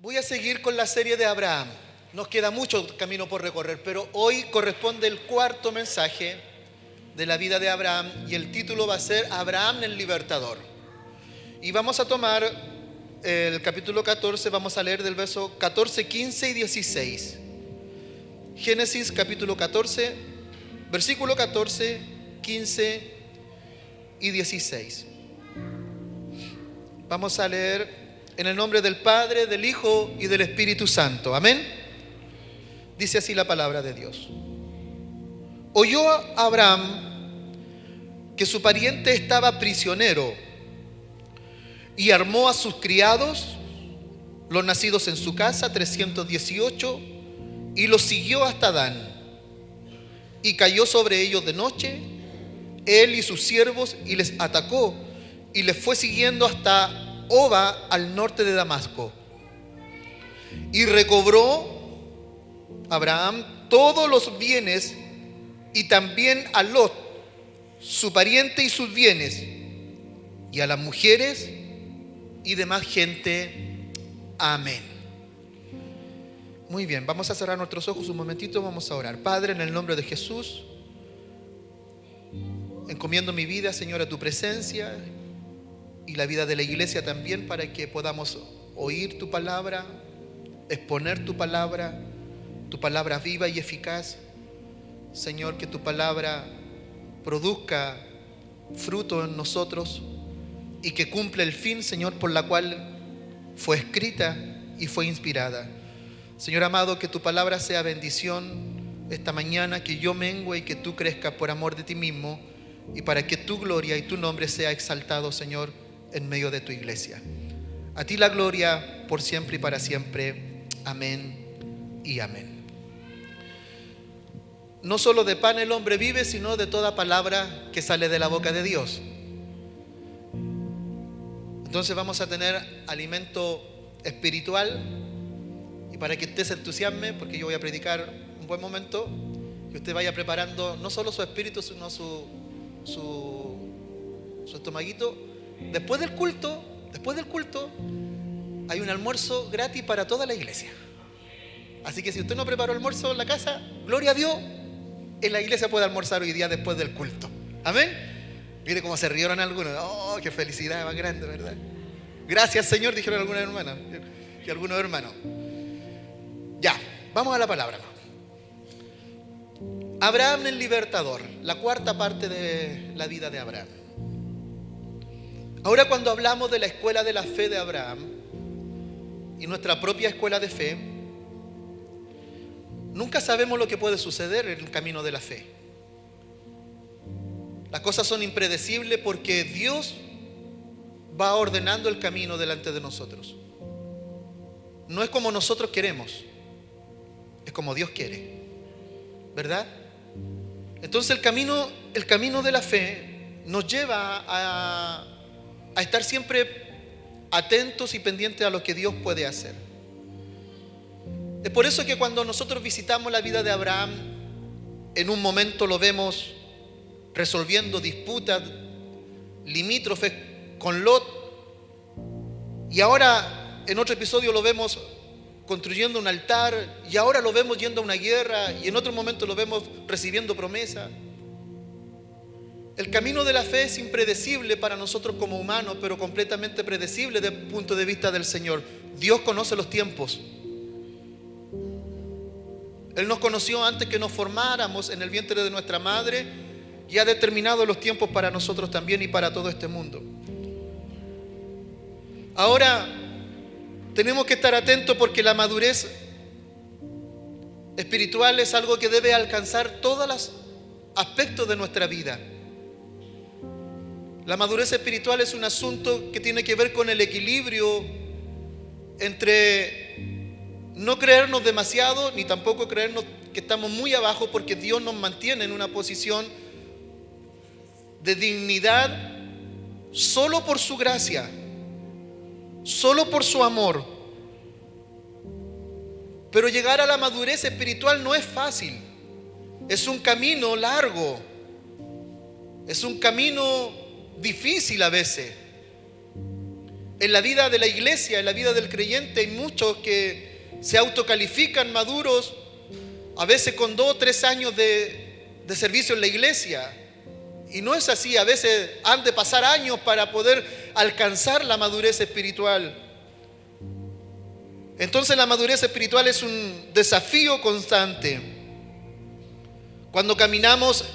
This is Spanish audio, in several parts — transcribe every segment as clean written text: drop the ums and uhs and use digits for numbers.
Voy a seguir con la serie de Abraham. Nos queda mucho camino por recorrer, pero hoy corresponde el cuarto mensaje de la vida de Abraham y el título va a ser Abraham el Libertador. Y vamos a tomar el capítulo 14, vamos a leer del verso 14, 15 y 16. Génesis capítulo 14, versículo 14, 15 y 16. Vamos a leer en el nombre del Padre, del Hijo y del Espíritu Santo. Amén. Dice así la palabra de Dios. Oyó Abraham que su pariente estaba prisionero y armó a sus criados, los nacidos en su casa, 318, y los siguió hasta Dan. Y cayó sobre ellos de noche, él y sus siervos, y les atacó, y les fue siguiendo hasta Oba, al norte de Damasco. Y recobró Abraham todos los bienes, y también a Lot, su pariente, y sus bienes, y a las mujeres y demás gente. Amén. Muy bien, vamos a cerrar nuestros ojos un momentito, vamos a orar. Padre, en el nombre de Jesús, encomiendo mi vida, Señor, a tu presencia y la vida de la iglesia también, para que podamos oír tu palabra, exponer tu palabra viva y eficaz. Señor, que tu palabra produzca fruto en nosotros y que cumpla el fin, Señor, por la cual fue escrita y fue inspirada. Señor amado, que tu palabra sea bendición esta mañana, que yo mengue y que tú crezcas por amor de ti mismo y para que tu gloria y tu nombre sea exaltado, Señor, en medio de tu iglesia. A ti la gloria por siempre y para siempre. Amén y amén. No solo de pan el hombre vive, sino de toda palabra que sale de la boca de Dios. Entonces vamos a tener alimento espiritual, y para que usted se entusiasme, porque yo voy a predicar un buen momento, que usted vaya preparando no solo su espíritu, sino su estomaguito. Después del culto hay un almuerzo gratis para toda la iglesia. Así que si usted no preparó almuerzo en la casa, gloria a Dios, en la iglesia puede almorzar hoy día después del culto. Amén. Mire cómo se rieron algunos. Oh, qué felicidad más grande, ¿verdad? Gracias, Señor, dijeron algunos hermanos y algunos hermanos. Ya, vamos a la palabra. Abraham el Libertador, la cuarta parte de la vida de Abraham. Ahora, cuando hablamos de la escuela de la fe de Abraham y nuestra propia escuela de fe, nunca sabemos lo que puede suceder en el camino de la fe. Las cosas son impredecibles porque Dios va ordenando el camino delante de nosotros. No es como nosotros queremos, es como Dios quiere, ¿verdad? Entonces el camino de la fe nos lleva a estar siempre atentos y pendientes a lo que Dios puede hacer. Es por eso que cuando nosotros visitamos la vida de Abraham, en un momento lo vemos resolviendo disputas limítrofes con Lot, y ahora en otro episodio lo vemos construyendo un altar, y ahora lo vemos yendo a una guerra, y en otro momento lo vemos recibiendo promesa. El camino de la fe es impredecible para nosotros como humanos, pero completamente predecible desde el punto de vista del Señor. Dios conoce los tiempos. Él nos conoció antes que nos formáramos en el vientre de nuestra madre y ha determinado los tiempos para nosotros también y para todo este mundo. Ahora tenemos que estar atentos porque la madurez espiritual es algo que debe alcanzar todos los aspectos de nuestra vida. La madurez espiritual es un asunto que tiene que ver con el equilibrio entre no creernos demasiado, ni tampoco creernos que estamos muy abajo, porque Dios nos mantiene en una posición de dignidad solo por su gracia, solo por su amor. Pero llegar a la madurez espiritual no es fácil, es un camino largo, es un camino difícil a veces. En la vida de la iglesia, en la vida del creyente, hay muchos que se autocalifican maduros, a veces con 2 o 3 años de servicio en la iglesia. Y no es así, a veces han de pasar años para poder alcanzar la madurez espiritual. Entonces la madurez espiritual es un desafío constante. Cuando caminamos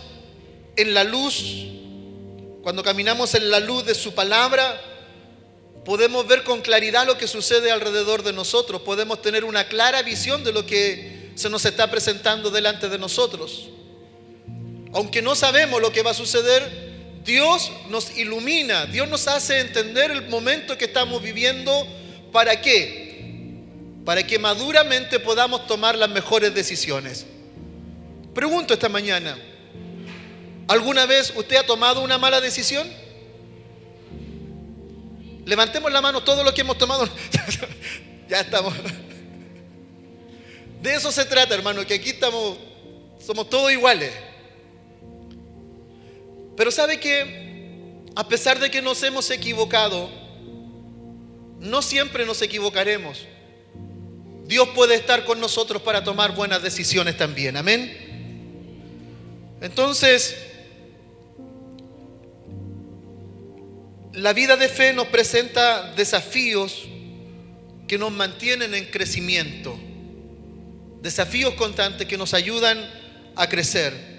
en la luz, cuando caminamos en la luz de su palabra, podemos ver con claridad lo que sucede alrededor de nosotros. Podemos tener una clara visión de lo que se nos está presentando delante de nosotros. Aunque no sabemos lo que va a suceder, Dios nos ilumina, Dios nos hace entender el momento que estamos viviendo. ¿Para qué? Para que maduramente podamos tomar las mejores decisiones. Pregunto esta mañana, ¿alguna vez usted ha tomado una mala decisión? Levantemos la mano todos los que hemos tomado. Ya estamos. De eso se trata, hermano, que aquí somos todos iguales. Pero ¿sabe qué? A pesar de que nos hemos equivocado, no siempre nos equivocaremos. Dios puede estar con nosotros para tomar buenas decisiones también. Amén. Entonces, la vida de fe nos presenta desafíos que nos mantienen en crecimiento. Desafíos constantes que nos ayudan a crecer.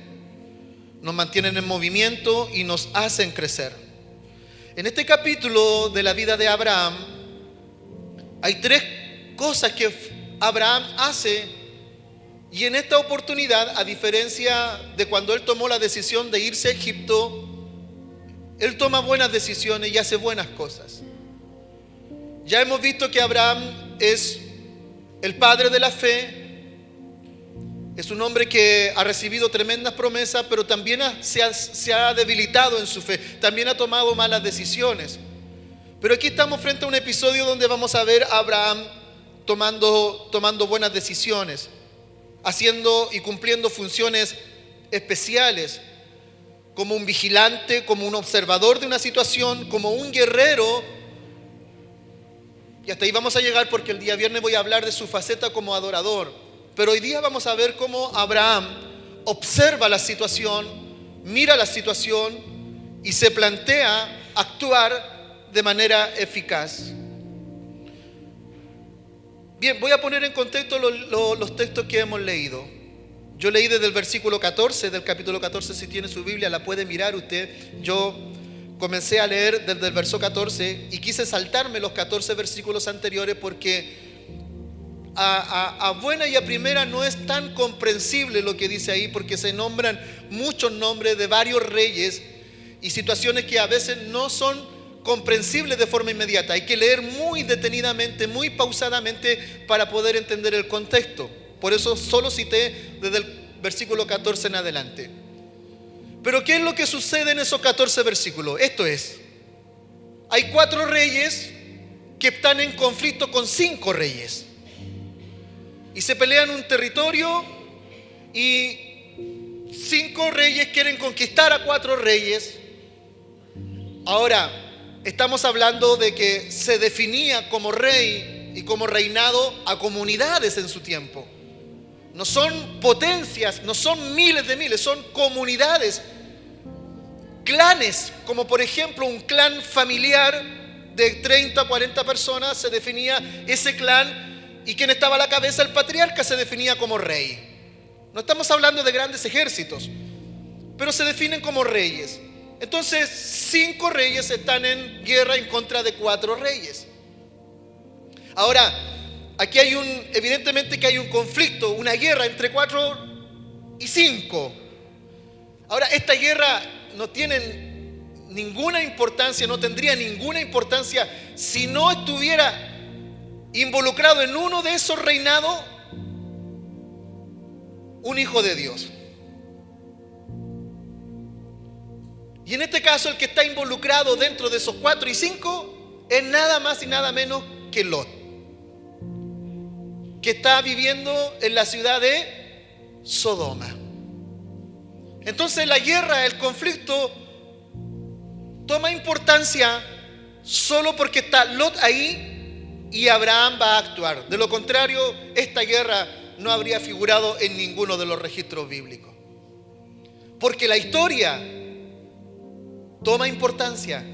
Nos mantienen en movimiento y nos hacen crecer. En este capítulo de la vida de Abraham, hay 3 cosas que Abraham hace. Y en esta oportunidad, a diferencia de cuando él tomó la decisión de irse a Egipto, él toma buenas decisiones y hace buenas cosas. Ya hemos visto que Abraham es el padre de la fe. Es un hombre que ha recibido tremendas promesas, pero también se ha debilitado en su fe. También ha tomado malas decisiones. Pero aquí estamos frente a un episodio donde vamos a ver a Abraham tomando buenas decisiones, haciendo y cumpliendo funciones especiales, como un vigilante, como un observador de una situación, como un guerrero. Y hasta ahí vamos a llegar porque el día viernes voy a hablar de su faceta como adorador. Pero hoy día vamos a ver cómo Abraham observa la situación, mira la situación y se plantea actuar de manera eficaz. Bien, voy a poner en contexto los textos que hemos leído. Yo leí desde el versículo 14 del capítulo 14, si tiene su Biblia la puede mirar usted. Yo comencé a leer desde el verso 14 y quise saltarme los 14 versículos anteriores porque a buena y a primera no es tan comprensible lo que dice ahí, porque se nombran muchos nombres de varios reyes y situaciones que a veces no son comprensibles de forma inmediata. Hay que leer muy detenidamente, muy pausadamente para poder entender el contexto. Por eso solo cité desde el versículo 14 en adelante. Pero ¿qué es lo que sucede en esos 14 versículos? Esto es, hay 4 reyes que están en conflicto con 5 reyes. Y se pelean un territorio y 5 reyes quieren conquistar a 4 reyes. Ahora, estamos hablando de que se definía como rey y como reinado a comunidades en su tiempo. No son potencias, no son miles de miles, son comunidades, clanes, como por ejemplo un clan familiar de 30 40 personas, se definía ese clan. Y quien estaba a la cabeza, el patriarca, se definía como rey. No estamos hablando de grandes ejércitos, pero se definen como reyes. Entonces 5 reyes están en guerra en contra de 4 reyes. Ahora, aquí evidentemente que hay un conflicto, una guerra entre 4 y 5. Ahora, esta guerra no tiene ninguna importancia, no tendría ninguna importancia si no estuviera involucrado en uno de esos reinados un hijo de Dios. Y en este caso el que está involucrado dentro de esos 4 y 5 es nada más y nada menos que Lot, que está viviendo en la ciudad de Sodoma. Entonces la guerra, el conflicto toma importancia solo porque está Lot ahí y Abraham va a actuar. De lo contrario, esta guerra no habría figurado en ninguno de los registros bíblicos. Porque la historia toma importancia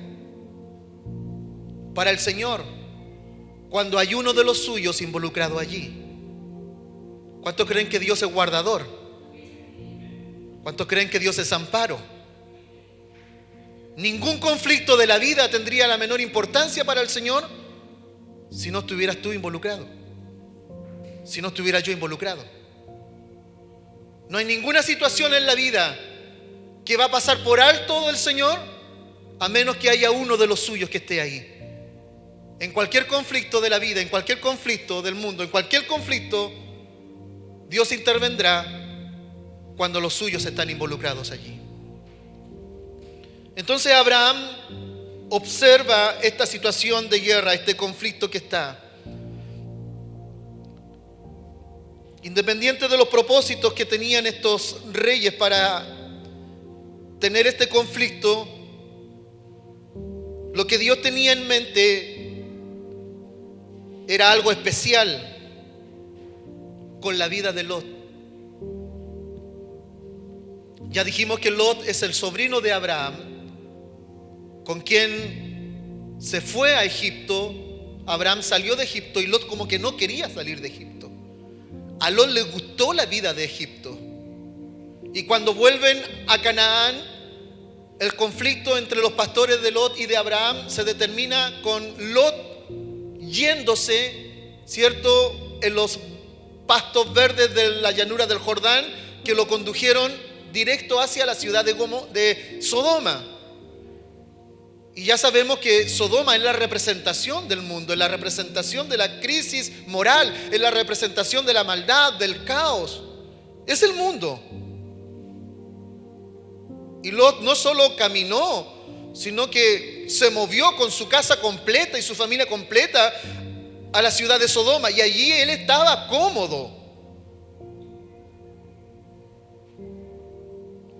para el Señor cuando hay uno de los suyos involucrado allí. ¿Cuántos creen que Dios es guardador? ¿Cuántos creen que Dios es amparo? Ningún conflicto de la vida tendría la menor importancia para el Señor si no estuvieras tú involucrado, si no estuviera yo involucrado. No hay ninguna situación en la vida que va a pasar por alto del Señor a menos que haya uno de los suyos que esté ahí. En cualquier conflicto de la vida, en cualquier conflicto del mundo, en cualquier conflicto, Dios intervendrá cuando los suyos están involucrados allí. Entonces Abraham observa esta situación de guerra, este conflicto que está. Independiente de los propósitos que tenían estos reyes para tener este conflicto, lo que Dios tenía en mente era algo especial con la vida de Lot. Ya dijimos que Lot es el sobrino de Abraham, con quien se fue a Egipto. Abraham salió de Egipto y Lot como que no quería salir de Egipto. A Lot le gustó la vida de Egipto. Y cuando vuelven a Canaán, el conflicto entre los pastores de Lot y de Abraham se determina con Lot yéndose, ¿cierto?, en los pastos verdes de la llanura del Jordán, que lo condujeron directo hacia la ciudad de Sodoma. Y ya sabemos que Sodoma es la representación del mundo, es la representación de la crisis moral, es la representación de la maldad, del caos. Es el mundo. Y Lot no solo caminó, sino que se movió con su casa completa y su familia completa a la ciudad de Sodoma, y allí él estaba cómodo.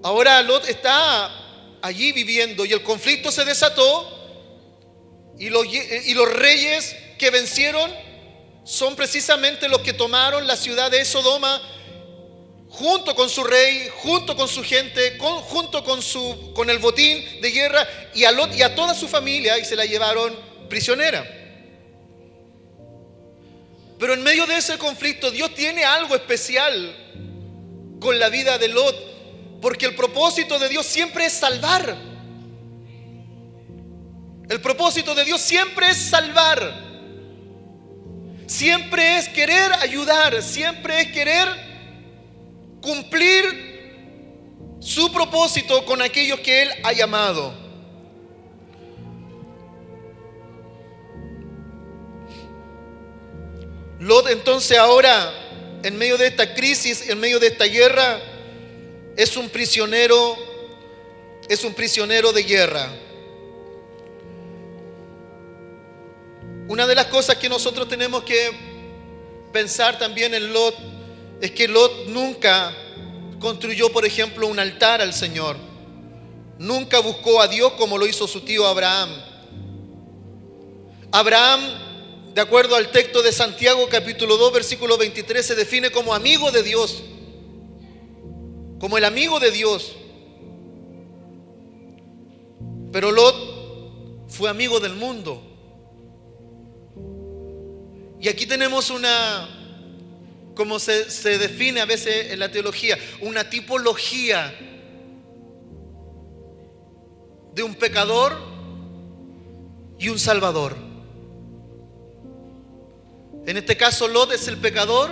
Ahora Lot está allí viviendo y el conflicto se desató, y los reyes que vencieron son precisamente los que tomaron la ciudad de Sodoma junto con su rey, junto con su gente, junto con el botín de guerra, y a Lot y a toda su familia, y se la llevaron prisionera. Pero en medio de ese conflicto Dios tiene algo especial con la vida de Lot, porque el propósito de Dios siempre es salvar. El propósito de Dios siempre es salvar. Siempre es querer ayudar, siempre es querer cumplir su propósito con aquellos que Él ha llamado. Lot entonces ahora, en medio de esta crisis, en medio de esta guerra, es un prisionero de guerra. Una de las cosas que nosotros tenemos que pensar también en Lot es que Lot nunca construyó, por ejemplo, un altar al Señor. Nunca buscó a Dios como lo hizo su tío Abraham. Abraham, de acuerdo al texto de Santiago capítulo 2 versículo 23, se define como amigo de Dios, como el amigo de Dios. Pero Lot fue amigo del mundo. Y aquí tenemos como se define a veces en la teología, una tipología de un pecador y un salvador. En este caso Lot es el pecador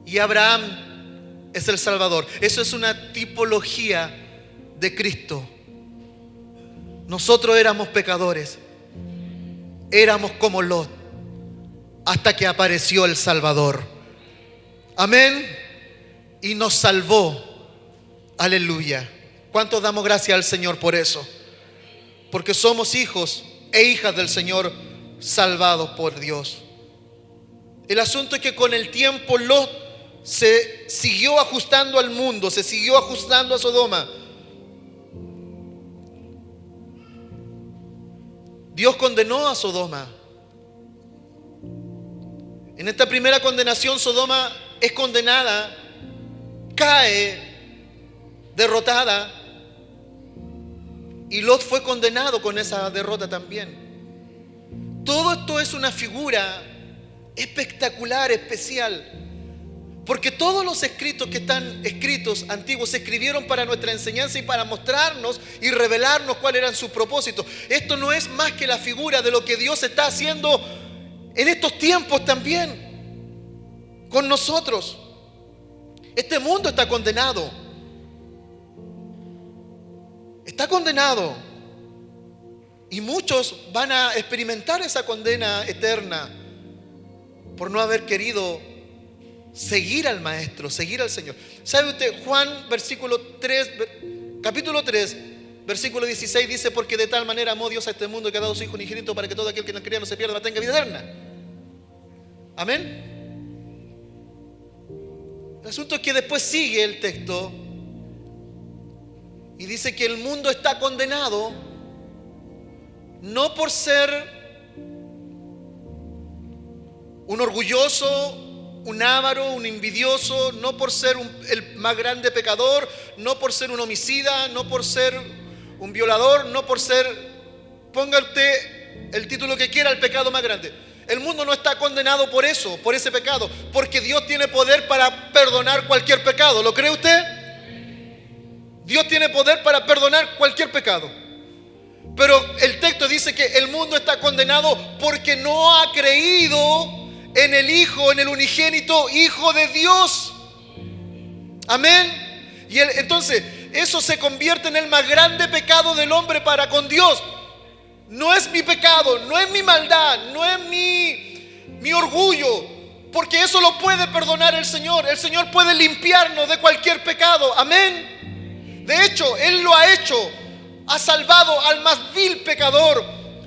y Abraham es el salvador. Eso es una tipología de Cristo. Nosotros éramos pecadores, éramos como Lot, hasta que apareció el Salvador. Amén. Y nos salvó. Aleluya. ¿Cuántos damos gracias al Señor por eso? Porque somos hijos e hijas del Señor, salvados por Dios. El asunto es que con el tiempo Lot se siguió ajustando al mundo, se siguió ajustando a Sodoma. Dios condenó a Sodoma. En esta primera condenación, Sodoma es condenada, cae derrotada, y Lot fue condenado con esa derrota también. Todo esto es una figura espectacular, especial, porque todos los escritos que están escritos antiguos se escribieron para nuestra enseñanza y para mostrarnos y revelarnos cuáles eran sus propósitos. Esto no es más que la figura de lo que Dios está haciendo en estos tiempos también con nosotros. Este mundo está condenado. Está condenado. Y muchos van a experimentar esa condena eterna por no haber querido seguir al Maestro, seguir al Señor. ¿Sabe usted? Juan capítulo 3, versículo 16 dice: porque de tal manera amó Dios a este mundo que ha dado su Hijo unigénito para que todo aquel que no crea no se pierda, mas tenga vida eterna. Amén. El asunto es que después sigue el texto y dice que el mundo está condenado no por ser un orgulloso, un avaro, un envidioso, no por ser el más grande pecador, no por ser un homicida, no por ser un violador, no por ser, ponga usted el título que quiera, el pecado más grande. El mundo no está condenado por eso, por ese pecado, porque Dios tiene poder para perdonar cualquier pecado. ¿Lo cree usted? Dios tiene poder para perdonar cualquier pecado. Pero el texto dice que el mundo está condenado porque no ha creído en el Hijo, en el unigénito Hijo de Dios. Amén. Y entonces eso se convierte en el más grande pecado del hombre para con Dios. No es mi pecado, no es mi maldad, no es mi orgullo, porque eso lo puede perdonar el Señor. El Señor puede limpiarnos de cualquier pecado. Amén. De hecho, Él lo ha hecho. Ha salvado al más vil pecador,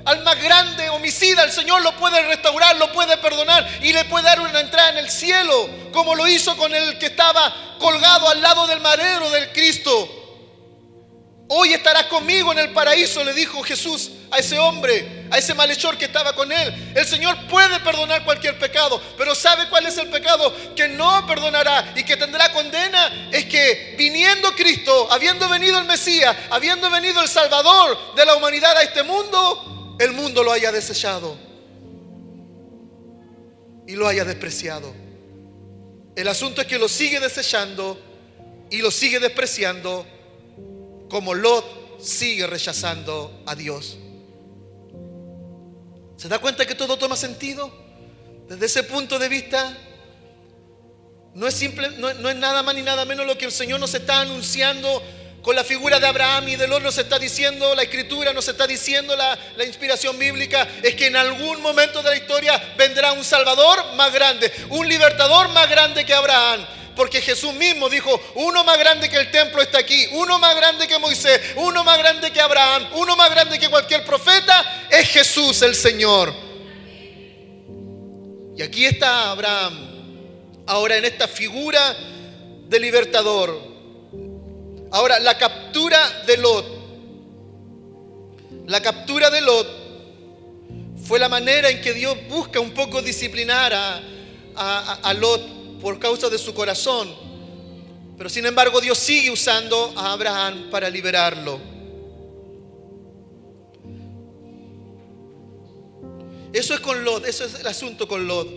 al más grande homicida. El Señor lo puede restaurar, lo puede perdonar y le puede dar una entrada en el cielo, como lo hizo con el que estaba colgado al lado del madero del Cristo. Hoy estarás conmigo en el paraíso, le dijo Jesús a ese hombre, a ese malhechor que estaba con él. El Señor puede perdonar cualquier pecado, pero ¿sabe cuál es el pecado que no perdonará y que tendrá condena? Es que viniendo Cristo, habiendo venido el Mesías, habiendo venido el Salvador de la humanidad a este mundo, el mundo lo haya desechado y lo haya despreciado. El asunto es que lo sigue desechando y lo sigue despreciando, como Lot sigue rechazando a Dios. ¿Se da cuenta que todo toma sentido? Desde ese punto de vista, no es nada más ni nada menos lo que el Señor nos está anunciando con la figura de Abraham y de Lot. Nos está diciendo la Escritura, nos está diciendo la inspiración bíblica, es que en algún momento de la historia vendrá un Salvador más grande, un libertador más grande que Abraham. Porque Jesús mismo dijo: uno más grande que el templo está aquí, uno más grande que Moisés, uno más grande que Abraham, uno más grande que cualquier profeta, es Jesús el Señor. Y aquí está Abraham, ahora en esta figura de libertador. Ahora, la captura de Lot. La captura de Lot fue la manera en que Dios busca un poco disciplinar a Lot por causa de su corazón. Pero sin embargo Dios sigue usando a Abraham para liberarlo. Eso es con Lot, eso es el asunto con Lot.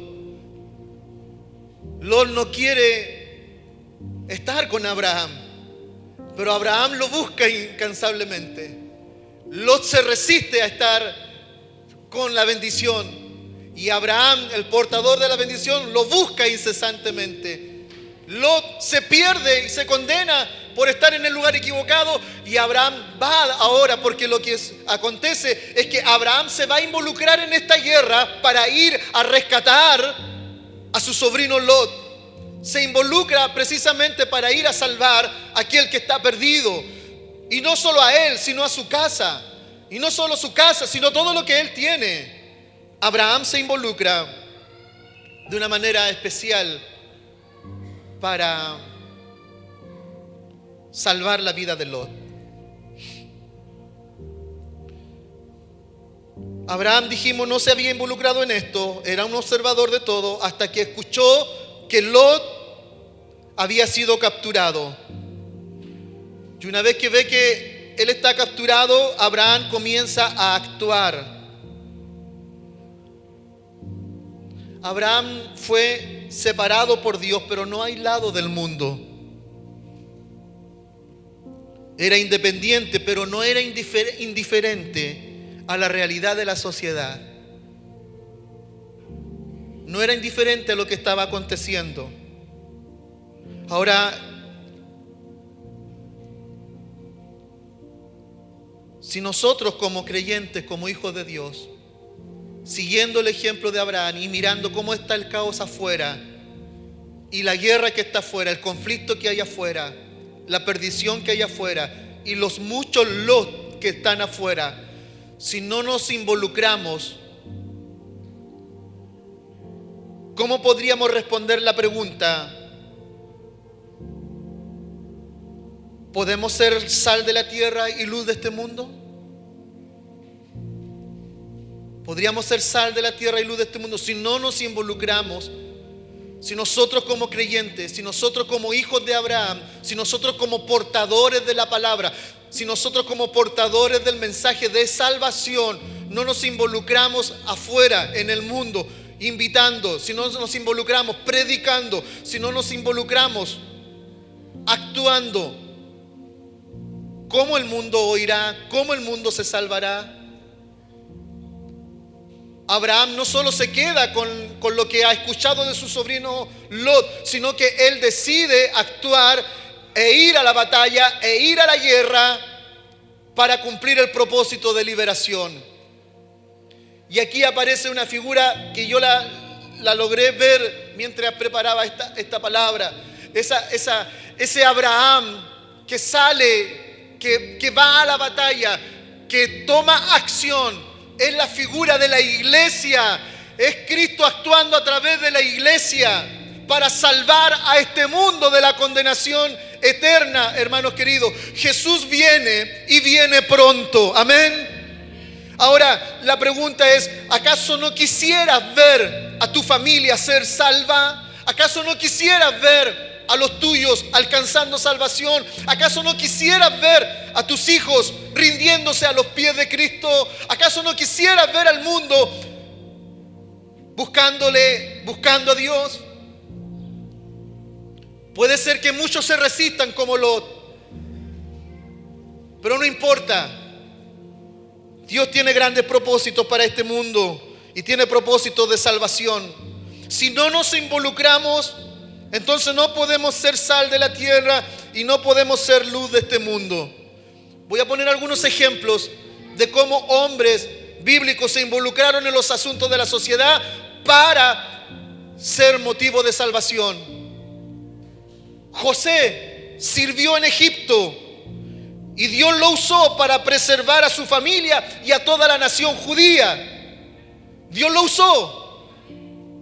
Lot no quiere estar con Abraham, pero Abraham lo busca incansablemente. Lot se resiste a estar con la bendición, y Abraham, el portador de la bendición, lo busca incesantemente. Lot se pierde y se condena por estar en el lugar equivocado, y Abraham va ahora, porque lo que acontece es que Abraham se va a involucrar en esta guerra para ir a rescatar a su sobrino Lot. Se involucra precisamente para ir a salvar a aquel que está perdido, y no solo a él, sino a su casa, y no solo su casa, sino todo lo que él tiene. Abraham se involucra de una manera especial para salvar la vida de Lot. Abraham, dijimos, no se había involucrado en esto, era un observador de todo, hasta que escuchó que Lot había sido capturado. Y una vez que ve que él está capturado, Abraham comienza a actuar. Abraham fue separado por Dios, pero no aislado del mundo. Era independiente, pero no era indiferente a la realidad de la sociedad. No era indiferente a lo que estaba aconteciendo. Ahora, si nosotros como creyentes, como hijos de Dios, siguiendo el ejemplo de Abraham y mirando cómo está el caos afuera y la guerra que está afuera, el conflicto que hay afuera, la perdición que hay afuera y los muchos Lot que están afuera, si no nos involucramos, ¿cómo podríamos responder la pregunta? ¿Podemos ser sal de la tierra y luz de este mundo? ¿Podríamos ser sal de la tierra y luz de este mundo si no nos involucramos? Si nosotros como creyentes, si nosotros como hijos de Abraham, si nosotros como portadores de la palabra, si nosotros como portadores del mensaje de salvación, no nos involucramos afuera en el mundo, invitando, si no nos involucramos predicando, si no nos involucramos actuando, ¿cómo el mundo oirá? ¿Cómo el mundo se salvará? Abraham no solo se queda con lo que ha escuchado de su sobrino Lot, sino que él decide actuar e ir a la batalla e ir a la guerra para cumplir el propósito de liberación. Y aquí aparece una figura que yo la logré ver mientras preparaba esta palabra. Ese Abraham que sale, que va a la batalla, que toma acción. Es la figura de la iglesia. Es Cristo actuando a través de la iglesia para salvar a este mundo de la condenación eterna, hermanos queridos. Jesús viene y viene pronto. Amén. Ahora, la pregunta es, ¿acaso no quisieras ver a tu familia ser salva? ¿Acaso no quisieras ver a los tuyos alcanzando salvación? ¿Acaso no quisieras ver a tus hijos rindiéndose a los pies de Cristo? ¿Acaso no quisieras ver al mundo buscando a Dios? Puede ser que muchos se resistan como Lot, pero no importa. Dios tiene grandes propósitos para este mundo y tiene propósitos de salvación. Si no nos involucramos, entonces no podemos ser sal de la tierra y no podemos ser luz de este mundo. Voy a poner algunos ejemplos de cómo hombres bíblicos se involucraron en los asuntos de la sociedad para ser motivo de salvación. José sirvió en Egipto y Dios lo usó para preservar a su familia y a toda la nación judía. Dios lo usó.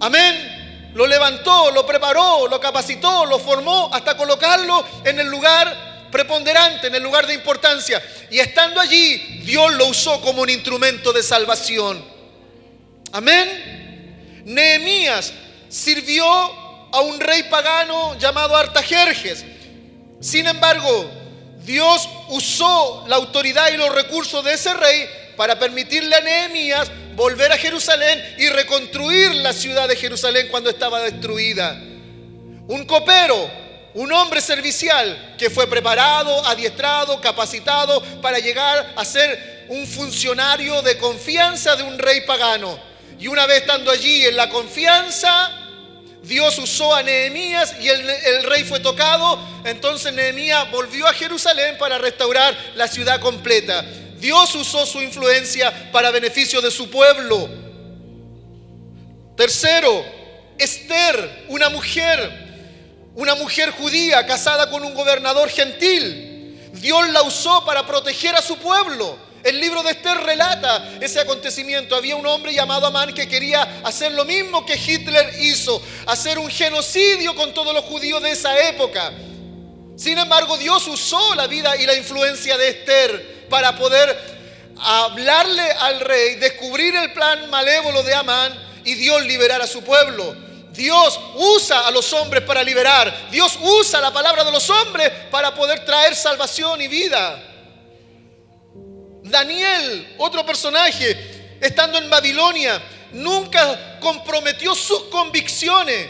Amén. Lo levantó, lo preparó, lo capacitó, lo formó hasta colocarlo en el lugar preponderante, en el lugar de importancia. Y estando allí, Dios lo usó como un instrumento de salvación. Amén. Nehemías sirvió a un rey pagano llamado Artajerjes. Sin embargo, Dios usó la autoridad y los recursos de ese rey para permitirle a Nehemías volver a Jerusalén y reconstruir la ciudad de Jerusalén cuando estaba destruida. Un copero, un hombre servicial que fue preparado, adiestrado, capacitado para llegar a ser un funcionario de confianza de un rey pagano. Y una vez estando allí en la confianza, Dios usó a Nehemías y el rey fue tocado. Entonces Nehemías volvió a Jerusalén para restaurar la ciudad completa. Dios usó su influencia para beneficio de su pueblo. Tercero, Esther, una mujer judía casada con un gobernador gentil. Dios la usó para proteger a su pueblo. El libro de Esther relata ese acontecimiento. Había un hombre llamado Amán que quería hacer lo mismo que Hitler hizo, hacer un genocidio con todos los judíos de esa época. Sin embargo, Dios usó la vida y la influencia de Esther para poder a hablarle al rey, descubrir el plan malévolo de Amán y Dios liberar a su pueblo. Dios usa a los hombres para liberar. Dios usa la palabra de los hombres para poder traer salvación y vida. Daniel, otro personaje, estando en Babilonia, nunca comprometió sus convicciones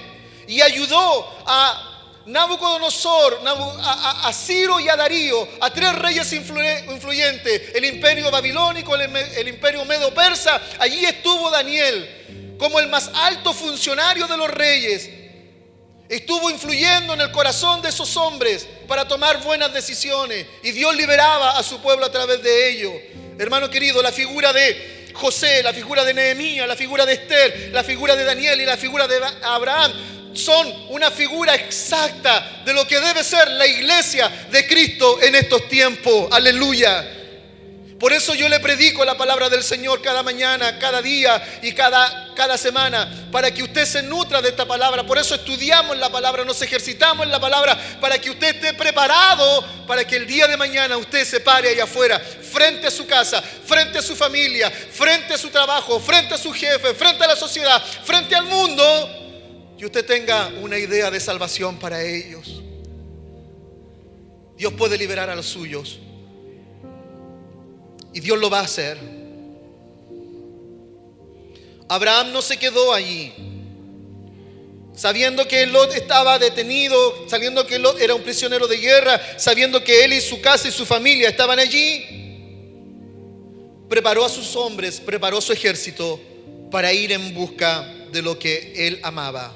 y ayudó a Nabucodonosor, a Ciro y a Darío, a tres reyes influyentes, el imperio babilónico, el imperio medo-persa. Allí estuvo Daniel como el más alto funcionario de los reyes. Estuvo influyendo en el corazón de esos hombres para tomar buenas decisiones, y Dios liberaba a su pueblo a través de ello. Hermano querido, la figura de José, la figura de Nehemías, la figura de Esther, la figura de Daniel y la figura de Abraham son una figura exacta de lo que debe ser la iglesia de Cristo en estos tiempos. Aleluya. Por eso yo le predico la palabra del Señor cada mañana, cada día y cada semana, para que usted se nutra de esta palabra. Por eso estudiamos la palabra, nos ejercitamos en la palabra, para que usted esté preparado, para que el día de mañana usted se pare allá afuera, frente a su casa, frente a su familia, frente a su trabajo, frente a su jefe, frente a la sociedad, frente al mundo, y usted tenga una idea de salvación para ellos. Dios puede liberar a los suyos. Y Dios lo va a hacer. Abraham no se quedó allí. Sabiendo que Lot estaba detenido, sabiendo que Lot era un prisionero de guerra, sabiendo que él y su casa y su familia estaban allí, preparó a sus hombres, preparó su ejército para ir en busca de lo que él amaba.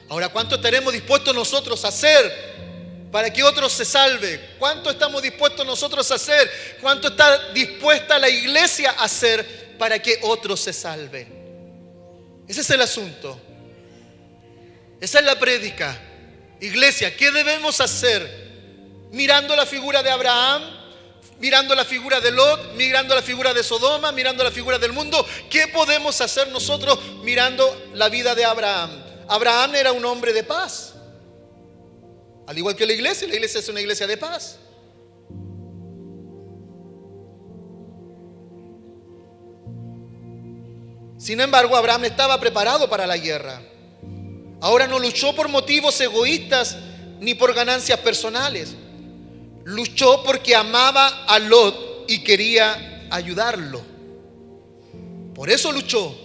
Ahora, ¿cuánto estaremos dispuestos nosotros a hacer para que otros se salven? ¿Cuánto estamos dispuestos nosotros a hacer? ¿Cuánto está dispuesta la iglesia a hacer para que otros se salven? Ese es el asunto. Esa es la prédica. Iglesia, ¿qué debemos hacer? Mirando la figura de Abraham, mirando la figura de Lot, mirando la figura de Sodoma, mirando la figura del mundo. ¿Qué podemos hacer nosotros mirando la vida de Abraham? Abraham era un hombre de paz. Al igual que la iglesia es una iglesia de paz. Sin embargo, Abraham estaba preparado para la guerra. Ahora no luchó por motivos egoístas ni por ganancias personales. Luchó porque amaba a Lot y quería ayudarlo. Por eso luchó.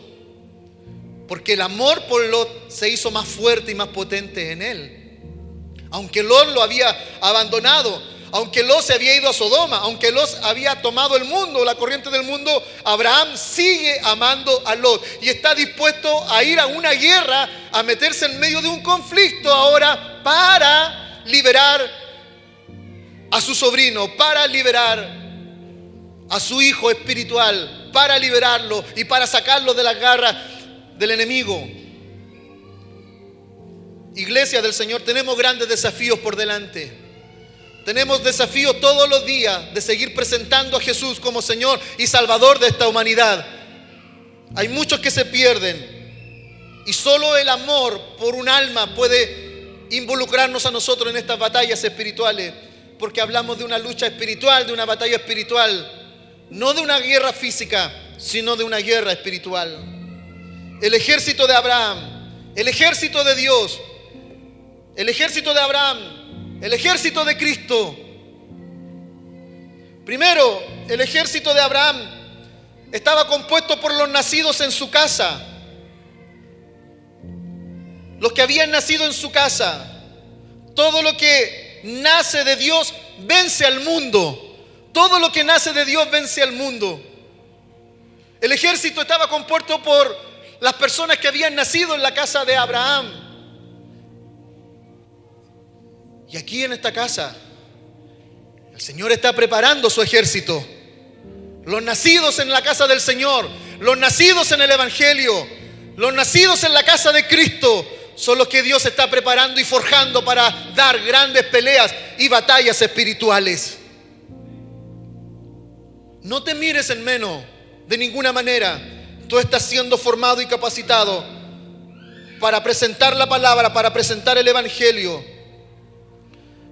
Porque el amor por Lot se hizo más fuerte y más potente en él. Aunque Lot lo había abandonado, aunque Lot se había ido a Sodoma, aunque Lot había tomado el mundo, la corriente del mundo, Abraham sigue amando a Lot y está dispuesto a ir a una guerra, a meterse en medio de un conflicto ahora para liberar a su sobrino, para liberar a su hijo espiritual, para liberarlo y para sacarlo de las garras del enemigo. Iglesia del Señor, tenemos grandes desafíos por delante. Tenemos desafíos todos los días de seguir presentando a Jesús como Señor y Salvador de esta humanidad. Hay muchos que se pierden y solo el amor por un alma puede involucrarnos a nosotros en estas batallas espirituales, porque hablamos de una lucha espiritual, de una batalla espiritual, no de una guerra física, sino de una guerra espiritual. El ejército de Abraham, el ejército de Dios, el ejército de Abraham, el ejército de Cristo. Primero, el ejército de Abraham estaba compuesto por los nacidos en su casa, los que habían nacido en su casa. Todo lo que nace de Dios vence al mundo. Todo lo que nace de Dios vence al mundo. El ejército estaba compuesto por las personas que habían nacido en la casa de Abraham. Y aquí en esta casa, el Señor está preparando su ejército. Los nacidos en la casa del Señor, los nacidos en el Evangelio, los nacidos en la casa de Cristo, son los que Dios está preparando y forjando para dar grandes peleas y batallas espirituales. No te mires en menos de ninguna manera. Tú estás siendo formado y capacitado para presentar la palabra, para presentar el Evangelio.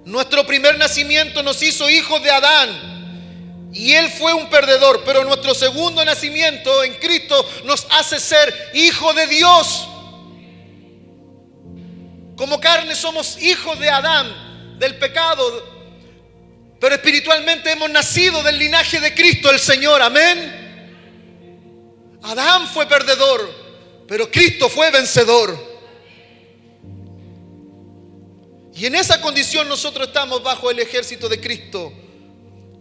Nuestro primer nacimiento nos hizo hijos de Adán Y él fue un perdedor, pero nuestro segundo nacimiento en Cristo nos hace ser hijo de Dios. Como carne somos hijos de Adán, del pecado, pero espiritualmente hemos nacido del linaje de Cristo el Señor. Amén. Adán fue perdedor, pero Cristo fue vencedor. Y en esa condición nosotros estamos bajo el ejército de Cristo,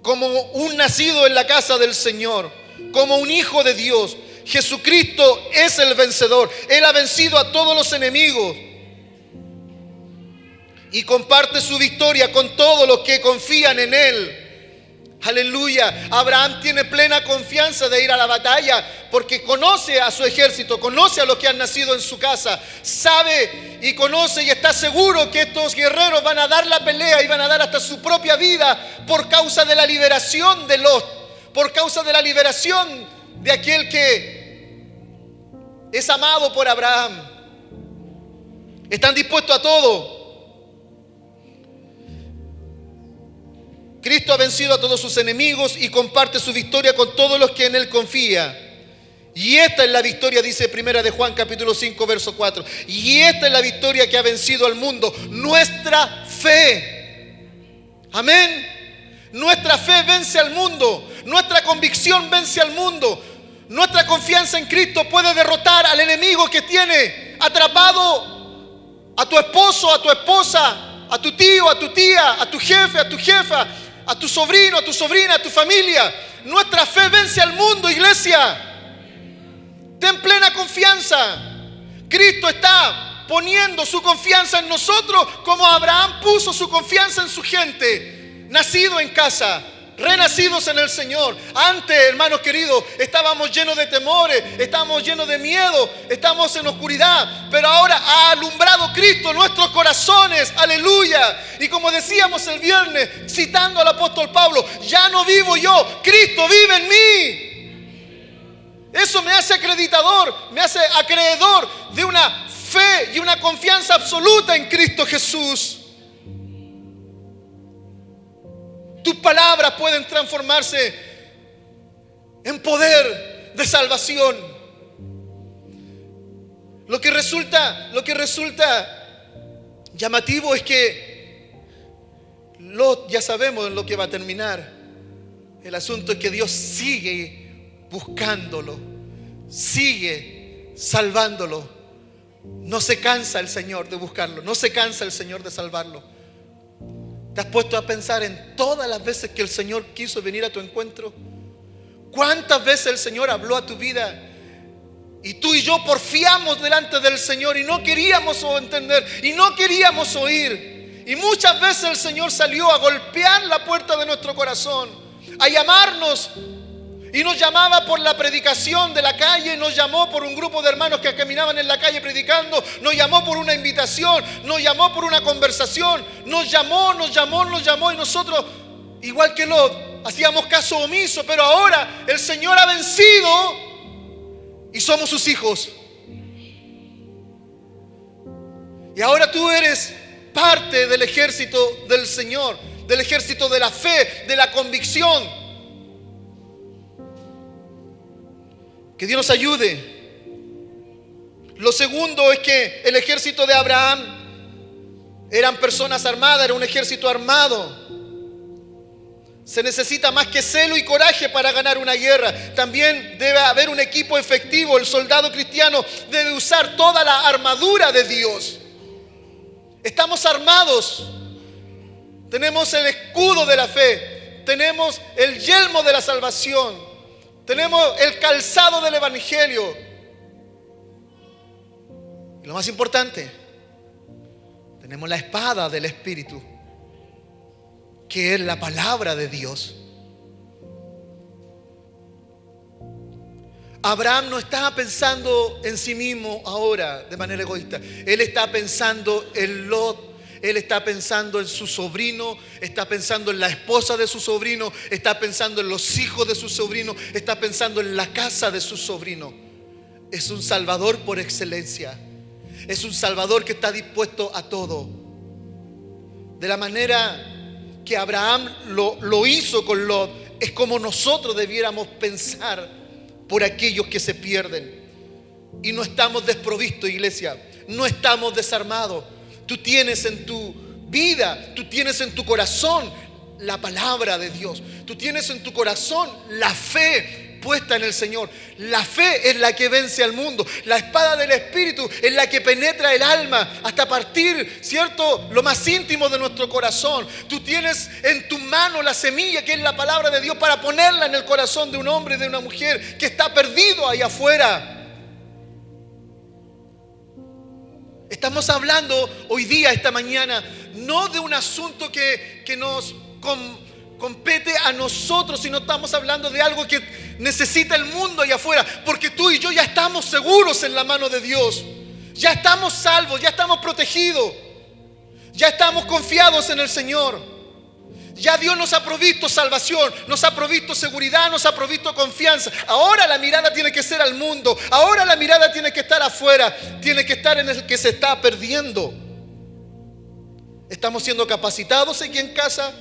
como un nacido en la casa del Señor, como un hijo de Dios. Jesucristo es el vencedor. Él ha vencido a todos los enemigos y comparte su victoria con todos los que confían en Él. Aleluya. Abraham tiene plena confianza de ir a la batalla porque conoce a su ejército, conoce a los que han nacido en su casa, sabe y conoce y está seguro que estos guerreros van a dar la pelea y van a dar hasta su propia vida por causa de la liberación de Lot, por causa de la liberación de aquel que es amado por Abraham. Están dispuestos a todo. Cristo ha vencido a todos sus enemigos y comparte su victoria con todos los que en Él confían. Y esta es la victoria, dice Primera de Juan capítulo 5 verso 4. Y esta es la victoria que ha vencido al mundo, nuestra fe. Amén. Nuestra fe vence al mundo, nuestra convicción vence al mundo. Nuestra confianza en Cristo puede derrotar al enemigo que tiene atrapado a tu esposo, a tu esposa, a tu tío, a tu tía, a tu jefe, a tu jefa, a tu sobrino, a tu sobrina, a tu familia. Nuestra fe vence al mundo, iglesia. Ten plena confianza. Cristo está poniendo su confianza en nosotros como Abraham puso su confianza en su gente. Nacido en casa, renacidos en el Señor. Antes, hermanos queridos, estábamos llenos de temores, estábamos llenos de miedo, estábamos en oscuridad, pero ahora ha alumbrado Cristo nuestros corazones. Aleluya. Y como decíamos el viernes, citando al apóstol Pablo, ya no vivo yo, Cristo vive en mí. Eso me hace acreditador, me hace acreedor de una fe y una confianza absoluta en Cristo Jesús. Tus palabras pueden transformarse en poder de salvación. Lo que resulta llamativo es que Lot, ya sabemos en lo que va a terminar. El asunto es que Dios sigue buscándolo, sigue salvándolo. No se cansa el Señor de buscarlo, no se cansa el Señor de salvarlo. ¿Te has puesto a pensar en todas las veces que el Señor quiso venir a tu encuentro? ¿Cuántas veces el Señor habló a tu vida? Y tú y yo porfiamos delante del Señor y no queríamos entender y no queríamos oír. Y muchas veces el Señor salió a golpear la puerta de nuestro corazón, a llamarnos. Y nos llamaba por la predicación de la calle, nos llamó por un grupo de hermanos que caminaban en la calle predicando, nos llamó por una invitación, nos llamó por una conversación, nos llamó y nosotros, igual que Lot, hacíamos caso omiso, pero ahora el Señor ha vencido y somos sus hijos. Y ahora tú eres parte del ejército del Señor, del ejército de la fe, de la convicción. Que Dios nos ayude. Lo segundo es que el ejército de Abraham eran personas armadas, era un ejército armado. Se necesita más que celo y coraje para ganar una guerra. También debe haber un equipo efectivo. El soldado cristiano debe usar toda la armadura de Dios. Estamos armados. Tenemos el escudo de la fe. Tenemos el yelmo de la salvación. Tenemos el calzado del evangelio. Y lo más importante, tenemos la espada del Espíritu, que es la palabra de Dios. Abraham no estaba pensando en sí mismo ahora de manera egoísta. Él está pensando en Lot. Él está pensando en su sobrino, está pensando en la esposa de su sobrino, está pensando en los hijos de su sobrino, está pensando en la casa de su sobrino. Es un salvador por excelencia. Es un salvador que está dispuesto a todo. De la manera que Abraham lo hizo con Lot, es como nosotros debiéramos pensar por aquellos que se pierden. Y no estamos desprovistos, iglesia. No estamos desarmados. Tú tienes en tu vida, tú tienes en tu corazón la palabra de Dios. Tú tienes en tu corazón la fe puesta en el Señor. La fe es la que vence al mundo. La espada del Espíritu es la que penetra el alma hasta partir, ¿cierto?, lo más íntimo de nuestro corazón. Tú tienes en tu mano la semilla que es la palabra de Dios para ponerla en el corazón de un hombre y de una mujer que está perdido ahí afuera. Estamos hablando hoy día, esta mañana, no de un asunto que nos compete a nosotros, sino estamos hablando de algo que necesita el mundo allá afuera, porque tú y yo ya estamos seguros en la mano de Dios, ya estamos salvos, ya estamos protegidos, ya estamos confiados en el Señor. Ya Dios nos ha provisto salvación, nos ha provisto seguridad, nos ha provisto confianza. Ahora la mirada tiene que ser al mundo, ahora la mirada tiene que estar afuera, tiene que estar en el que se está perdiendo. Estamos siendo capacitados aquí en casa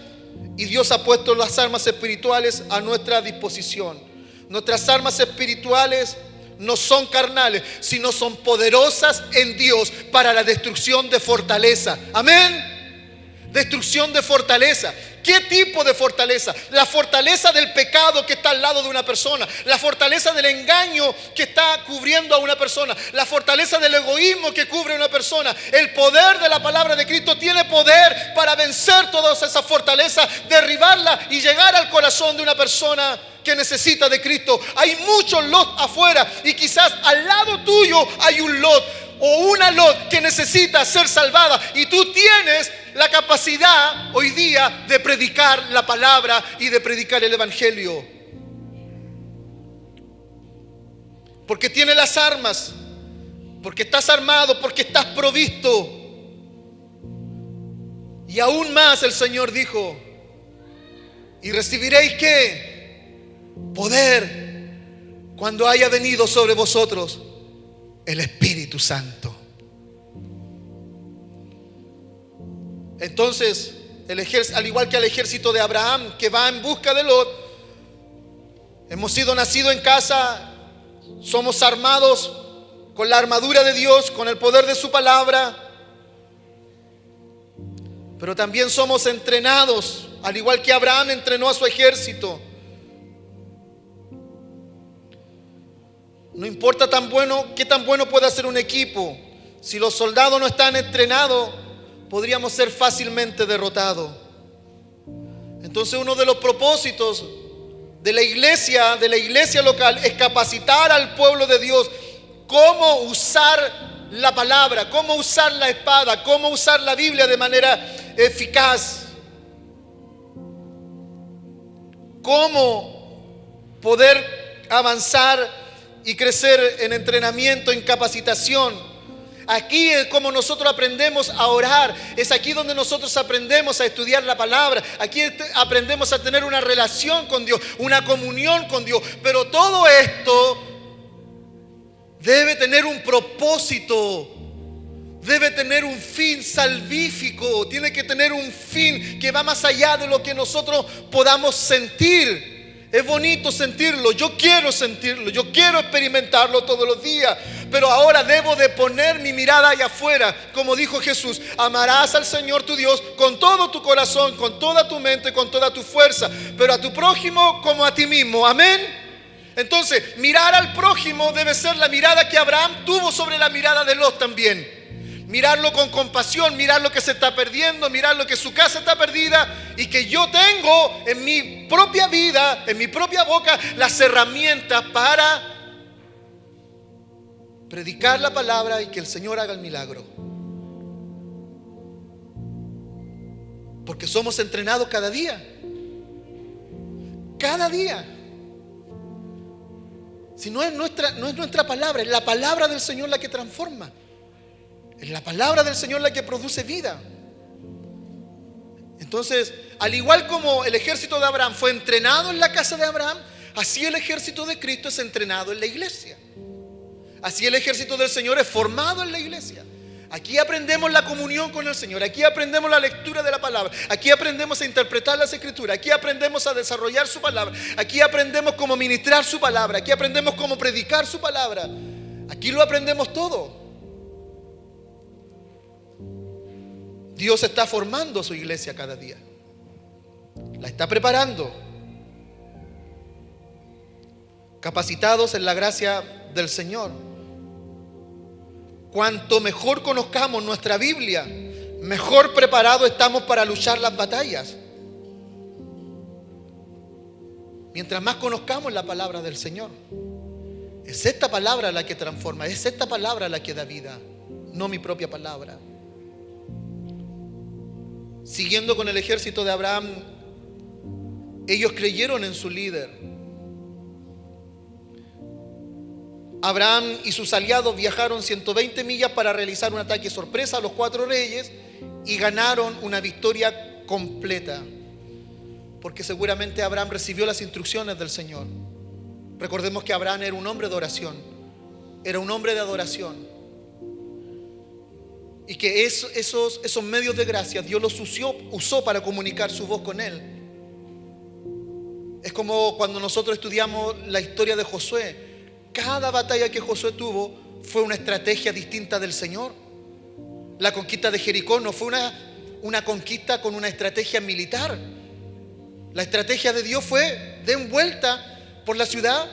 y Dios ha puesto las armas espirituales a nuestra disposición. Nuestras armas espirituales no son carnales, sino son poderosas en Dios para la destrucción de fortaleza. Amén. Destrucción de fortaleza. ¿Qué tipo de fortaleza? La fortaleza del pecado que está al lado de una persona, la fortaleza del engaño que está cubriendo a una persona, la fortaleza del egoísmo que cubre a una persona. El poder de la palabra de Cristo tiene poder para vencer todas esas fortalezas, derribarla y llegar al corazón de una persona que necesita de Cristo. Hay muchos Lot afuera y quizás al lado tuyo hay un Lot o una Lot que necesita ser salvada, y tú tienes la capacidad hoy día de predicar la palabra y de predicar el evangelio, porque tienes las armas, porque estás armado, porque estás provisto. Y aún más el Señor dijo: y recibiréis ¿qué? Poder cuando haya venido sobre vosotros el Espíritu Santo. Entonces, al igual que al ejército de Abraham que va en busca de Lot, hemos sido nacidos en casa, somos armados con la armadura de Dios, con el poder de su palabra, pero también somos entrenados, al igual que Abraham entrenó a su ejército. No importa qué tan bueno pueda ser un equipo, si los soldados no están entrenados, podríamos ser fácilmente derrotados. Entonces, uno de los propósitos de la iglesia local es capacitar al pueblo de Dios cómo usar la palabra, cómo usar la espada, cómo usar la Biblia de manera eficaz, cómo poder avanzar y crecer en entrenamiento, en capacitación. Aquí es como nosotros aprendemos a orar. Es aquí donde nosotros aprendemos a estudiar la palabra. Aquí aprendemos a tener una relación con Dios, una comunión con Dios. Pero todo esto debe tener un propósito, debe tener un fin salvífico, tiene que tener un fin que va más allá de lo que nosotros podamos sentir. Es bonito sentirlo, yo quiero sentirlo, yo quiero experimentarlo todos los días, pero ahora debo de poner mi mirada allá afuera. Como dijo Jesús: amarás al Señor tu Dios con todo tu corazón, con toda tu mente, con toda tu fuerza, pero a tu prójimo como a ti mismo. Amén. Entonces, mirar al prójimo debe ser la mirada que Abraham tuvo sobre la mirada de Lot también. Mirarlo con compasión, mirar lo que se está perdiendo, mirar lo que su casa está perdida, y que yo tengo en mi propia vida, en mi propia boca, las herramientas para predicar la palabra y que el Señor haga el milagro. Porque somos entrenados cada día. Cada día. Si no es nuestra palabra, es la palabra del Señor la que transforma. Es la palabra del Señor la que produce vida. Entonces, al igual como el ejército de Abraham fue entrenado en la casa de Abraham, así el ejército de Cristo es entrenado en la iglesia. Así el ejército del Señor es formado en la iglesia. Aquí aprendemos la comunión con el Señor, aquí aprendemos la lectura de la palabra, aquí aprendemos a interpretar las escrituras, aquí aprendemos a desarrollar su palabra, aquí aprendemos cómo ministrar su palabra, aquí aprendemos cómo predicar su palabra. Aquí lo aprendemos todo. Dios está formando su iglesia cada día, la está preparando, capacitados en la gracia del Señor. Cuanto mejor conozcamos nuestra Biblia, mejor preparados estamos para luchar las batallas. Mientras más conozcamos la palabra del Señor. Es esta palabra la que transforma, es esta palabra la que da vida, no mi propia palabra. Siguiendo con el ejército de Abraham, ellos creyeron en su líder. Abraham y sus aliados viajaron 120 millas para realizar un ataque sorpresa a los 4 reyes y ganaron una victoria completa, porque seguramente Abraham recibió las instrucciones del Señor. Recordemos que Abraham era un hombre de oración, era un hombre de adoración, y que esos medios de gracia Dios los usó para comunicar su voz con él. Es como cuando nosotros estudiamos la historia de Josué. Cada batalla que Josué tuvo fue una estrategia distinta del Señor. La conquista de Jericó no fue una conquista con una estrategia militar. La estrategia de Dios fue: den vuelta por la ciudad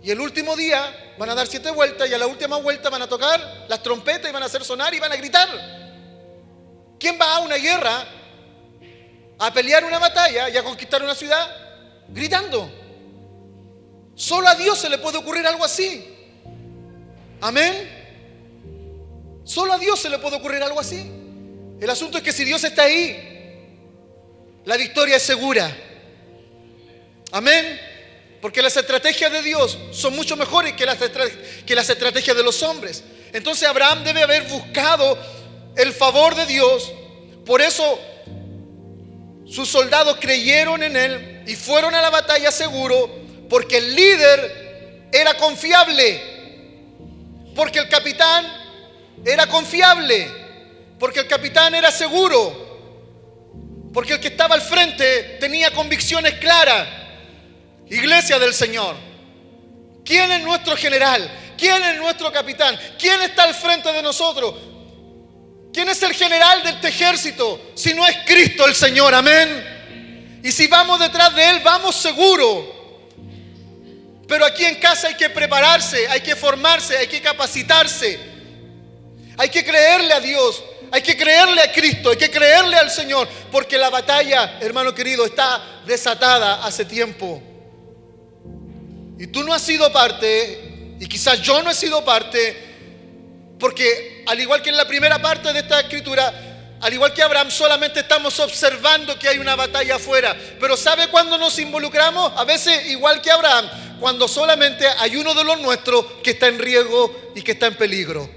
y el último día van a dar 7 vueltas y a la última vuelta van a tocar las trompetas y van a hacer sonar y van a gritar. ¿Quién va a una guerra, a pelear una batalla y a conquistar una ciudad gritando? Solo a Dios se le puede ocurrir algo así. Amén. Solo a Dios se le puede ocurrir algo así. El asunto es que si Dios está ahí, la victoria es segura. Amén. Porque las estrategias de Dios son mucho mejores que las estrategias de los hombres. Entonces Abraham debe haber buscado el favor de Dios. Por eso sus soldados creyeron en él y fueron a la batalla seguro. Porque el líder era confiable, porque el capitán era confiable, porque el capitán era seguro, porque el que estaba al frente tenía convicciones claras. Iglesia del Señor, ¿quién es nuestro general? ¿Quién es nuestro capitán? ¿Quién está al frente de nosotros? ¿Quién es el general de este ejército? Si no es Cristo el Señor, amén. Y si vamos detrás de Él, vamos seguros. Pero aquí en casa hay que prepararse, hay que formarse, hay que capacitarse. Hay que creerle a Dios, hay que creerle a Cristo, hay que creerle al Señor. Porque la batalla, hermano querido, está desatada hace tiempo. Y tú no has sido parte, y quizás yo no he sido parte, porque al igual que en la primera parte de esta escritura, al igual que Abraham, solamente estamos observando que hay una batalla afuera. Pero ¿sabe cuándo nos involucramos? A veces igual que Abraham, cuando solamente hay uno de los nuestros que está en riesgo y que está en peligro.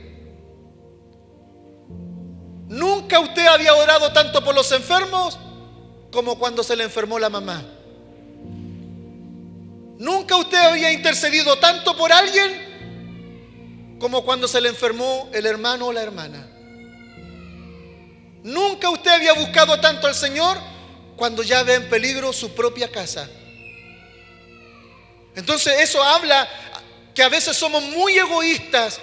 Nunca usted había orado tanto por los enfermos como cuando se le enfermó la mamá. Nunca usted había intercedido tanto por alguien como cuando se le enfermó el hermano o la hermana. Nunca usted había buscado tanto al Señor cuando ya ve en peligro su propia casa. Entonces eso habla que a veces somos muy egoístas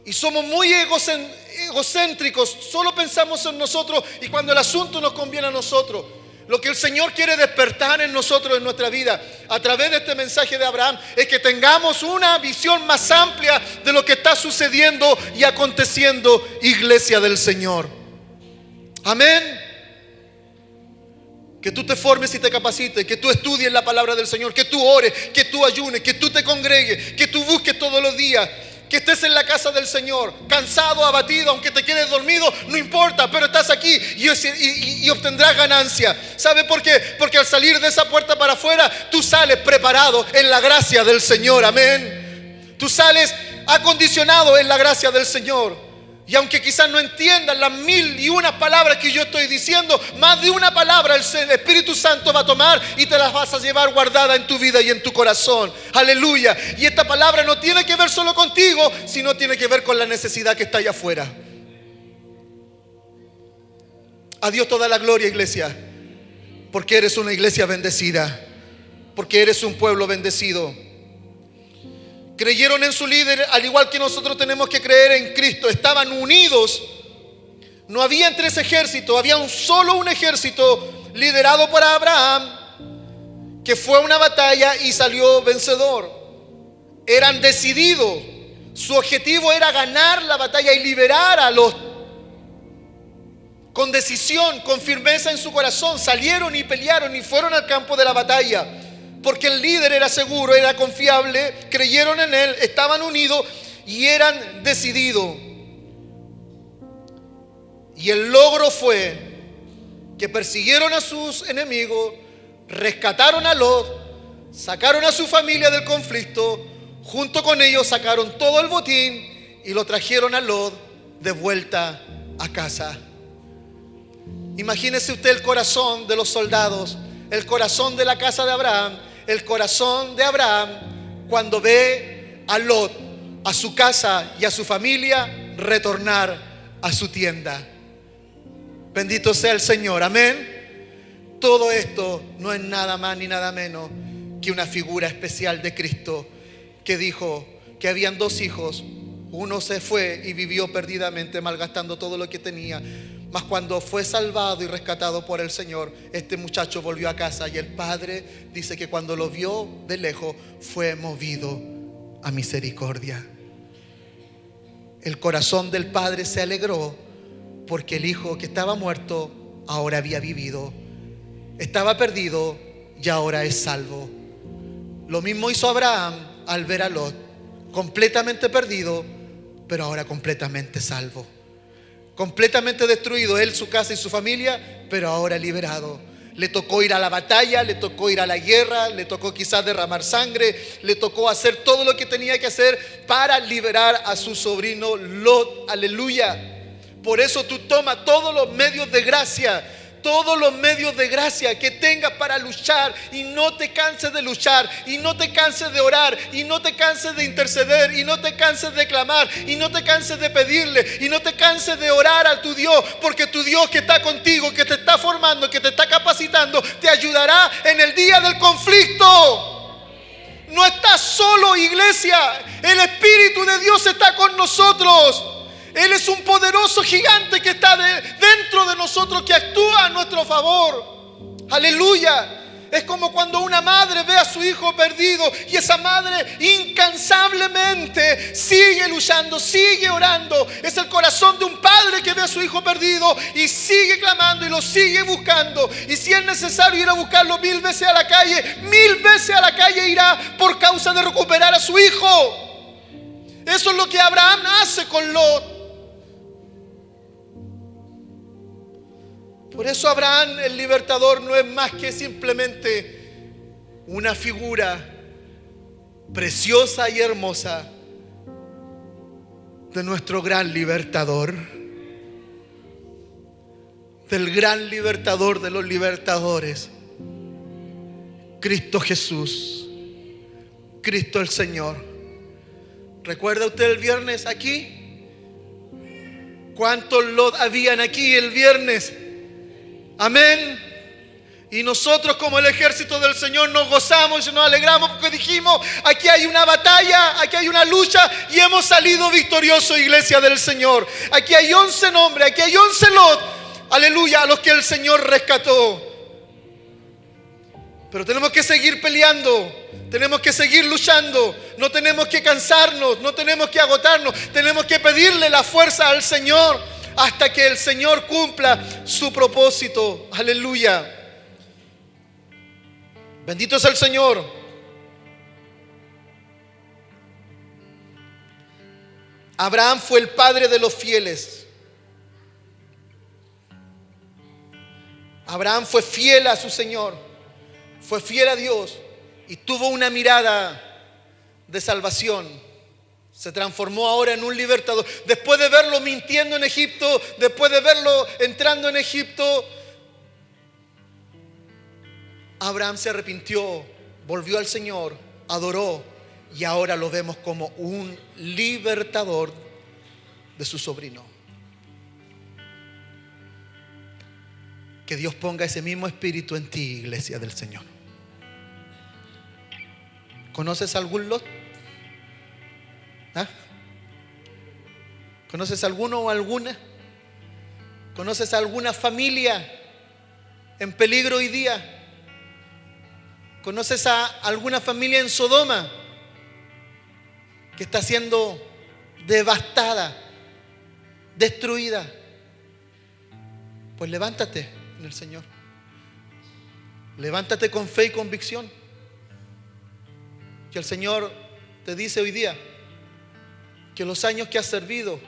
y somos muy egocéntricos. Solo pensamos en nosotros y cuando el asunto nos conviene a nosotros. Lo que el Señor quiere despertar en nosotros, en nuestra vida, a través de este mensaje de Abraham, es que tengamos una visión más amplia de lo que está sucediendo y aconteciendo, iglesia del Señor. Amén. Que tú te formes y te capacites, que tú estudies la palabra del Señor, que tú ores, que tú ayunes, que tú te congregues, que tú busques todos los días, que estés en la casa del Señor, cansado, abatido, aunque te quedes dormido, no importa, pero estás aquí y obtendrás ganancia. ¿Sabe por qué? Porque al salir de esa puerta para afuera, tú sales preparado en la gracia del Señor, amén. Tú sales acondicionado en la gracia del Señor. Y aunque quizás no entiendan las 1001 palabras que yo estoy diciendo, más de una palabra el Espíritu Santo va a tomar y te las vas a llevar guardada en tu vida y en tu corazón. Aleluya. Y esta palabra no tiene que ver solo contigo, sino tiene que ver con la necesidad que está allá afuera. A Dios toda la gloria, iglesia, porque eres una iglesia bendecida, porque eres un pueblo bendecido. Creyeron en su líder, al igual que nosotros tenemos que creer en Cristo. Estaban unidos. No había 3 ejércitos, había un ejército liderado por Abraham, que fue a una batalla y salió vencedor. Eran decididos. Su objetivo era ganar la batalla y liberar a los. Con decisión, con firmeza en su corazón, salieron y pelearon y fueron al campo de la batalla. Porque el líder era seguro, era confiable, creyeron en él, estaban unidos y eran decididos. Y el logro fue que persiguieron a sus enemigos, rescataron a Lot, sacaron a su familia del conflicto, junto con ellos sacaron todo el botín y lo trajeron a Lot de vuelta a casa. Imagínese usted el corazón de los soldados, el corazón de la casa de Abraham, el corazón de Abraham cuando ve a Lot, a su casa y a su familia retornar a su tienda. Bendito sea el Señor, amén. Todo esto no es nada más ni nada menos que una figura especial de Cristo, que dijo que habían 2 hijos. Uno se fue y vivió perdidamente, malgastando todo lo que tenía. Mas cuando fue salvado y rescatado por el Señor, este muchacho volvió a casa y el padre dice que cuando lo vio de lejos fue movido a misericordia. El corazón del padre se alegró porque el hijo que estaba muerto ahora había vivido. Estaba perdido y ahora es salvo. Lo mismo hizo Abraham al ver a Lot, completamente perdido, pero ahora completamente salvo. Completamente destruido él, su casa y su familia, pero ahora liberado. Le tocó ir a la batalla, le tocó ir a la guerra, le tocó quizás derramar sangre, le tocó hacer todo lo que tenía que hacer para liberar a su sobrino Lot. Aleluya. Por eso tú toma todos los medios de gracia, todos los medios de gracia que tengas para luchar, y no te canses de luchar, y no te canses de orar, y no te canses de interceder, y no te canses de clamar, y no te canses de pedirle, y no te canses de orar a tu Dios, porque tu Dios que está contigo, que te está formando, que te está capacitando, te ayudará en el día del conflicto. No estás solo, iglesia. El Espíritu de Dios está con nosotros. Él es un poderoso gigante que está dentro de nosotros, que actúa a nuestro favor. Aleluya. Es como cuando una madre ve a su hijo perdido y esa madre incansablemente sigue luchando, sigue orando. Es el corazón de un padre que ve a su hijo perdido y sigue clamando y lo sigue buscando. Y si es necesario ir a buscarlo 1000 veces a la calle, 1000 veces a la calle irá por causa de recuperar a su hijo. Eso es lo que Abraham hace con Lot. Por eso Abraham, el libertador, no es más que simplemente una figura preciosa y hermosa de nuestro gran libertador, del gran libertador de los libertadores, Cristo Jesús, Cristo el Señor. ¿Recuerda usted el viernes aquí? ¿Cuántos Lot habían aquí el viernes? Amén. Y nosotros, como el ejército del Señor, nos gozamos y nos alegramos porque dijimos: aquí hay una batalla, aquí hay una lucha y hemos salido victoriosos, iglesia del Señor. Aquí hay 11 nombres, aquí hay 11 Lot, aleluya, a los que el Señor rescató. Pero tenemos que seguir peleando, tenemos que seguir luchando, no tenemos que cansarnos, no tenemos que agotarnos, tenemos que pedirle la fuerza al Señor hasta que el Señor cumpla su propósito. Aleluya. Bendito es el Señor. Abraham fue el padre de los fieles. Abraham fue fiel a su Señor, fue fiel a Dios y tuvo una mirada de salvación. Se transformó ahora en un libertador. Después de verlo mintiendo en Egipto, después de verlo entrando en Egipto, Abraham se arrepintió, volvió al Señor, adoró, y ahora lo vemos como un libertador de su sobrino. Que Dios ponga ese mismo espíritu en ti, iglesia del Señor. ¿Conoces algún Lot? ¿Ah? ¿Conoces alguno o alguna? ¿Conoces alguna familia en peligro hoy día? ¿Conoces a alguna familia en Sodoma que está siendo devastada, destruida? Pues levántate en el Señor. Levántate con fe y convicción. Que el Señor te dice hoy día que los años que has servido,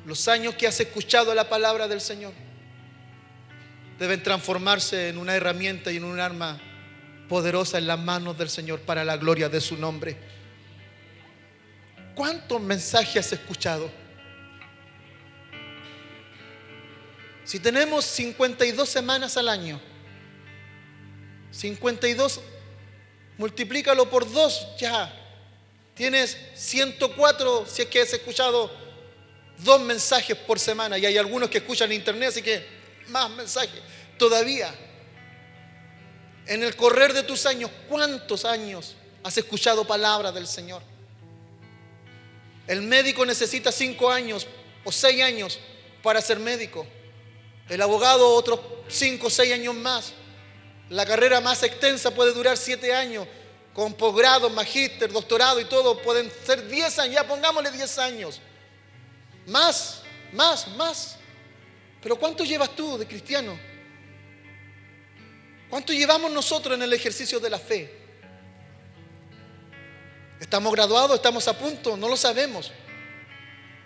los años que has escuchado la palabra del Señor, deben transformarse en una herramienta y en un arma poderosa en las manos del Señor para la gloria de su nombre. ¿Cuántos mensajes has escuchado? Si tenemos 52 semanas al año, 52, multiplícalo por 2, ya tienes 104 si es que has escuchado 2 mensajes por semana, y hay algunos que escuchan en internet, así que más mensajes todavía. En el correr de tus años, ¿cuántos años has escuchado palabra del Señor? El médico necesita 5 años o 6 años para ser médico. El abogado otros 5 o 6 años más. La carrera más extensa puede durar 7 años. Con posgrado, magíster, doctorado y todo pueden ser 10 años. Ya pongámosle 10 años. Más. Pero ¿cuánto llevas tú de cristiano? ¿Cuánto llevamos nosotros en el ejercicio de la fe? ¿Estamos graduados? ¿Estamos a punto? No lo sabemos.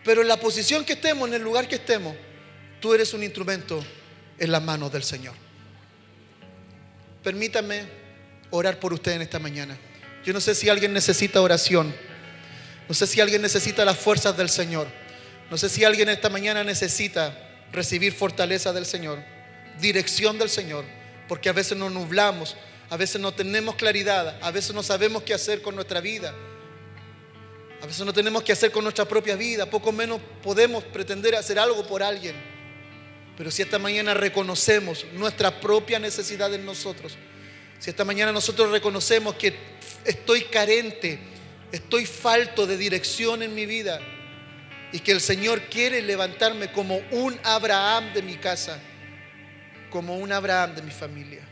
Pero en la posición que estemos, en el lugar que estemos, tú eres un instrumento en las manos del Señor. Permítame orar por usted en esta mañana. Yo no sé si alguien necesita oración. No sé si alguien necesita las fuerzas del Señor. No sé si alguien esta mañana necesita recibir fortaleza del Señor, dirección del Señor. Porque a veces nos nublamos, a veces no tenemos claridad, a veces no sabemos qué hacer con nuestra vida, a veces no tenemos qué hacer con nuestra propia vida, poco menos podemos pretender hacer algo por alguien. Pero si esta mañana reconocemos nuestra propia necesidad en nosotros, si esta mañana nosotros reconocemos que estoy carente, estoy falto de dirección en mi vida, y que el Señor quiere levantarme como un Abraham de mi casa, como un Abraham de mi familia.